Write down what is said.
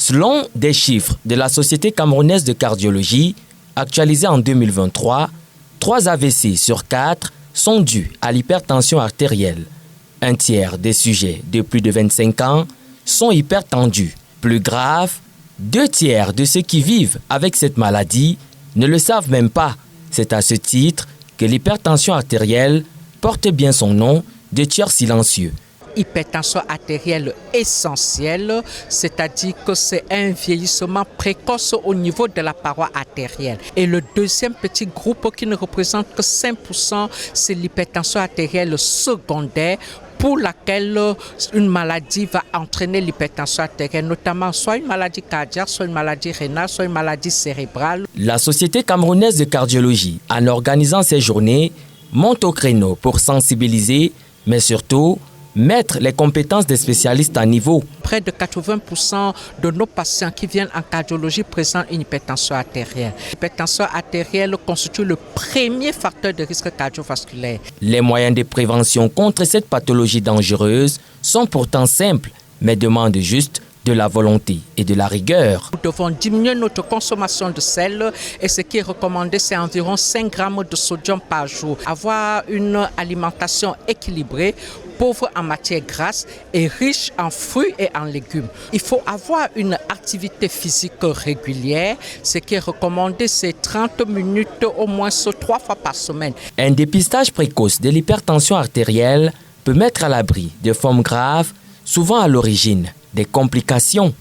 Selon des chiffres de la Société camerounaise de cardiologie, actualisés en 2023, 3 AVC sur 4 sont dus à l'hypertension artérielle. Un tiers des sujets de plus de 25 ans sont hypertendus. Plus grave, 2 tiers de ceux qui vivent avec cette maladie ne le savent même pas. C'est à ce titre que l'hypertension artérielle porte bien son nom de tueur silencieux. Hypertension artérielle essentielle, c'est-à-dire que c'est un vieillissement précoce au niveau de la paroi artérielle. Et le deuxième petit groupe qui ne représente que 5%, c'est l'hypertension artérielle secondaire, pour laquelle une maladie va entraîner l'hypertension artérielle, notamment soit une maladie cardiaque, soit une maladie rénale, soit une maladie cérébrale. La Société camerounaise de cardiologie, en organisant ces journées, monte au créneau pour sensibiliser, mais surtout mettre les compétences des spécialistes à niveau. Près de 80% de nos patients qui viennent en cardiologie présentent une hypertension artérielle. L'hypertension artérielle constitue le premier facteur de risque cardiovasculaire. Les moyens de prévention contre cette pathologie dangereuse sont pourtant simples, mais demandent juste de la volonté et de la rigueur. Nous devons diminuer notre consommation de sel et ce qui est recommandé, c'est environ 5 grammes de sodium par jour. Avoir une alimentation équilibrée, pauvre en matières grasses et riche en fruits et en légumes. Il faut avoir une activité physique régulière. Ce qui est recommandé, c'est 30 minutes au moins 3 fois par semaine. Un dépistage précoce de l'hypertension artérielle peut mettre à l'abri de formes graves, souvent à l'origine des complications.